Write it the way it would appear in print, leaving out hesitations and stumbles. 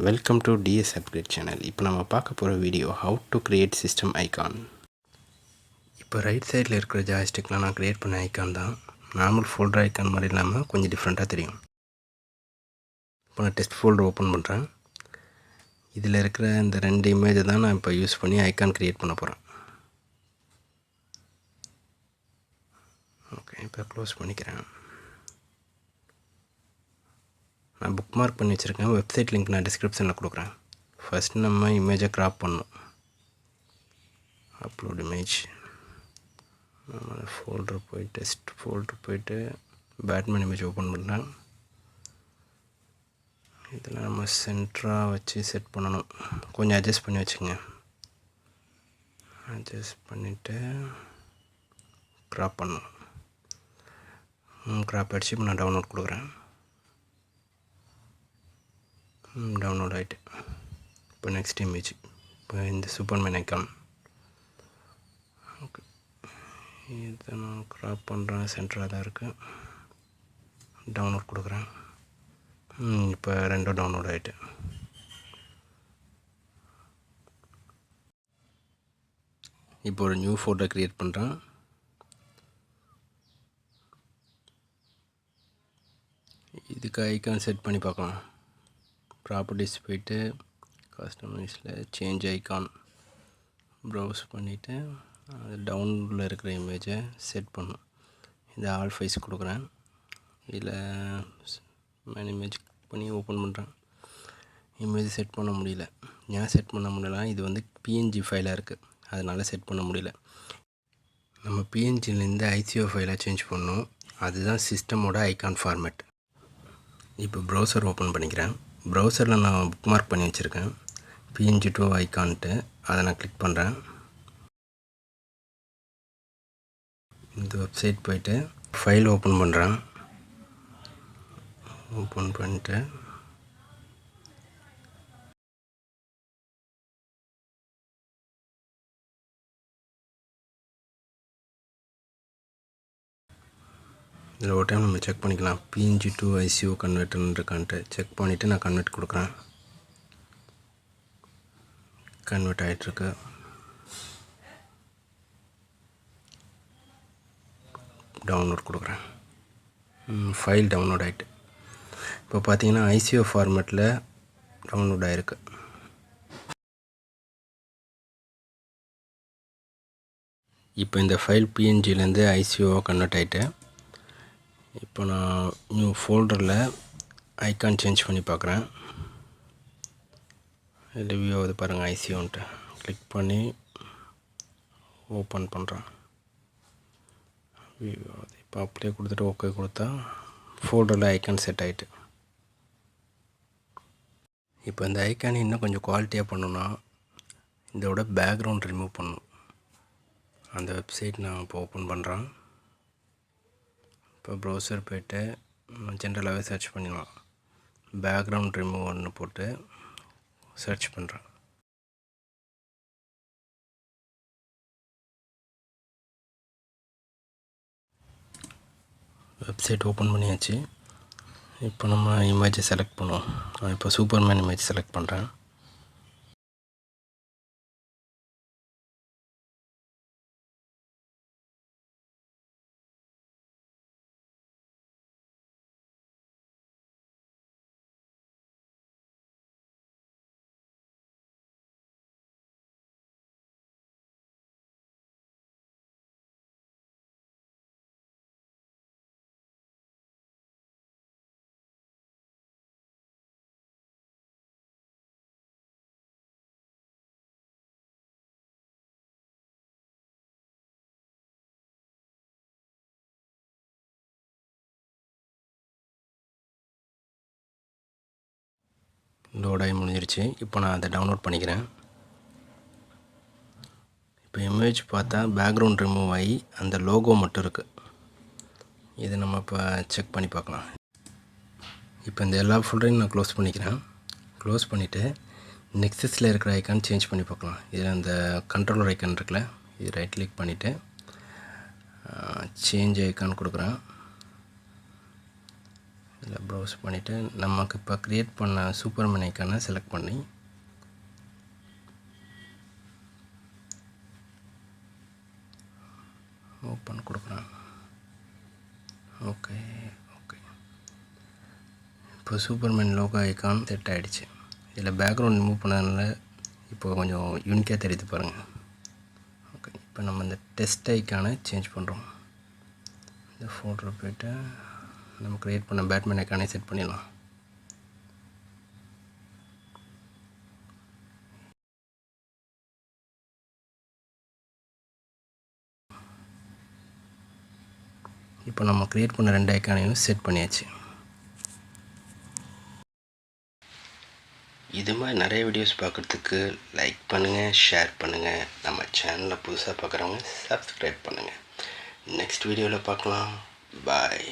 Welcome to DS upgrade channel. இப்போ நம்ம பார்க்க போகிற வீடியோ how to create system icon. இப்போ ரைட் சைடில் இருக்கிற ஜாய்ஸ்டிக்கில் நான் க்ரியேட் பண்ண ஐக்கான் தான். நார்மல் ஃபோல்டர் ஐக்கான் மாதிரி இல்லாமல் கொஞ்சம் டிஃப்ரெண்ட்டாக தெரியும். இப்போ நான் டெஸ்ட் ஃபோல்டர் ஓப்பன் பண்ணுறேன். இதில் இருக்கிற இந்த 2 இமேஜை தான் நான் இப்போ யூஸ் பண்ணி ஐக்கான் க்ரியேட் பண்ண போகிறேன். ஓகே, இப்போ க்ளோஸ் பண்ணிக்கிறேன். நான் புக் மார்க் பண்ணி வச்சுருக்கேன். வெப்சைட் லிங்க் நான் டிஸ்கிரிப்ஷனில் கொடுக்குறேன். ஃபஸ்ட் நம்ம இமேஜை க்ராப் பண்ணணும். அப்லோட் இமேஜ், நம்ம ஃபோல்டர் போய் டெஸ்ட் ஃபோல்டர் போய்ட்டு பேட்மேன் இமேஜ் ஓப்பன் பண்ணுறேன். இதில் நம்ம சென்டராக வச்சு செட் பண்ணணும். கொஞ்சம் அட்ஜஸ்ட் பண்ணி வச்சுக்கோங்க. அட்ஜஸ்ட் பண்ணிவிட்டு க்ராப் பண்ணணும். க்ராப் அடிச்சு இப்போ நான் டவுன்லோட் கொடுக்குறேன். டவுன்லோட் ஆகிட்டு இப்போ நெக்ஸ்ட் இமேஜ், இப்போ இந்த சூப்பர்மேன் ஐக்கான். ஓகே, இதை நான் க்ராப் பண்ணுறேன். சென்டராக தான் இருக்குது. டவுன்லோட் கொடுக்குறேன். இப்போ 2 டவுன்லோட் ஆகிட்டு. இப்போ ஒரு நியூ ஃபோட்டோ க்ரியேட் பண்ணுறேன். இதுக்கு ஐக்கான் செட் பண்ணி பார்க்கலாம். ப்ராப்பர்ட்டிஸ் போய்ட்டு கஸ்டமைஸில் சேஞ்ச் ஐக்கான் ப்ரௌஸ் பண்ணிவிட்டு அது டவுன்லோடில் இருக்கிற இமேஜை செட் பண்ணும். இந்த ஆல் ஃபைஸ் கொடுக்குறேன். இதில் மேன் இமேஜ் பண்ணி ஓப்பன் பண்ணுறேன். இமேஜ் செட் பண்ண முடியல. ஏன் செட் பண்ண முடியல? இது வந்து பிஎன்ஜி ஃபைலாக இருக்குது, அதனால் செட் பண்ண முடியல. நம்ம பிஎன்ஜிலேருந்து ஐசிஓ ஃபைலாக சேஞ்ச் பண்ணணும். அதுதான் சிஸ்டமோட ஐக்கான் ஃபார்மேட். இப்போ ப்ரௌசர் ஓப்பன் பண்ணிக்கிறேன். ப்ரௌசரில் நான் புக் மார்க் பண்ணி வச்சுருக்கேன் பிஎன்ஜி டு ஐக்கான்ட்டு. அதை நான் கிளிக் பண்ணுறேன். இந்த வெப்சைட் போய்ட்டு ஃபைல் ஓப்பன் பண்ணுறேன். ஓப்பன் பண்ணிட்டு இதில் ஒரு டைம் நம்ம செக் பண்ணிக்கலாம். பிஎன்ஜி டு ஐசிஓ கன்வெர்ட்னு இருக்கான்ட்டு செக் பண்ணிவிட்டு நான் கன்வெர்ட் கொடுக்குறேன். கன்வெர்ட் ஆகிட்டுருக்கு. டவுன்லோட் கொடுக்குறேன். ஃபைல் டவுன்லோட் ஆகிட்டு. இப்போ பார்த்தீங்கன்னா ஐசிஓ ஃபார்மேட்டில் டவுன்லோட் ஆகிருக்கு. இப்போ இந்த ஃபைல் பிஎன்ஜிலேருந்து ஐசிஓ கன்வெர்ட் ஆகிட்டு. இப்போ நான் நியூ ஃபோல்டரில் ஐக்கான் சேஞ்ச் பண்ணி பார்க்குறேன். இதில் வியூ ஆகுது பாருங்கள், ஐசிஓன்ட்டு கிளிக் பண்ணி ஓப்பன் பண்ணுறேன். வியூ ஆகுது. இப்போ அப்படியே கொடுத்துட்டு ஓகே கொடுத்தா ஃபோல்டரில் ஐக்கான் செட் ஆகிட்டு. இப்போ இந்த ஐக்கான் இன்னும் கொஞ்சம் குவாலிட்டியாக பண்ணணுன்னா இதோட பேக்ரவுண்ட் ரிமூவ் பண்ணணும். அந்த வெப்சைட் நான் இப்போ ஓப்பன் பண்ணுறேன். இப்போ ப்ரௌசர் போய்ட்டு ஜென்ரலாகவே சர்ச் பண்ணிடலாம். பேக்ரவுண்ட் ரிமூவ் ஒன்று போட்டு சர்ச் பண்ணுறேன். வெப்சைட் ஓப்பன் பண்ணியாச்சு. இப்போ நம்ம இமேஜை செலக்ட் பண்ணுவோம். நான் இப்போ சூப்பர்மேன் இமேஜ் செலக்ட் பண்ணுறேன். லோடாகி முடிஞ்சிருச்சு. இப்போ நான் அதை டவுன்லோட் பண்ணிக்கிறேன். இப்போ இமேஜ் பார்த்தா பேக்ரவுண்ட் ரிமூவ் ஆகி அந்த லோகோ மட்டும் இருக்குது. இதை நம்ம இப்போ செக் பண்ணி பார்க்கலாம். இப்போ இந்த எல்லா ஃபோல்டரையும் நான் க்ளோஸ் பண்ணிக்கிறேன். க்ளோஸ் பண்ணிவிட்டு நெக்ஸஸில் இருக்கிற ஐக்கான் சேஞ்ச் பண்ணி பார்க்கலாம். இதில் அந்த கண்ட்ரோலர் ஐக்கான் இருக்குல்ல, இது ரைட் கிளிக் பண்ணிவிட்டு சேஞ்ச் ஐக்கான் கொடுக்குறேன். இதில் ப்ரௌஸ் பண்ணிவிட்டு நமக்கு இப்போ க்ரியேட் பண்ண சூப்பர்மேன் ஐக்கானை செலக்ட் பண்ணி ஓப்பன் கொடுக்குறேன். ஓகே ஓகே, இப்போ சூப்பர்மேன் லோகோ ஐக்கான் செட் ஆகிடுச்சு. இதில் பேக்ரவுண்ட் ரிமூவ் பண்ணதுனால இப்போ கொஞ்சம் யூனிக்காக தெரியுது பாருங்கள். ஓகே, இப்போ நம்ம இந்த டெஸ்ட் ஐக்கானை சேஞ்ச் பண்ணுறோம். இந்த ஃபோட்டோ போய்ட்டு நம்ம க்ரியேட் பண்ண பேட்மேன் ஐக்கானே செட் பண்ணிடலாம். இப்போ நம்ம க்ரியேட் பண்ண 2 ஐக்கானையும் செட் பண்ணியாச்சு. இது மாதிரி நிறைய வீடியோஸ் பார்க்குறதுக்கு லைக் பண்ணுங்கள், ஷேர் பண்ணுங்கள். நம்ம சேனலை புதுசாக பார்க்குறவங்க சப்ஸ்கிரைப் பண்ணுங்கள். நெக்ஸ்ட் வீடியோவில் பார்க்கலாம். பாய்.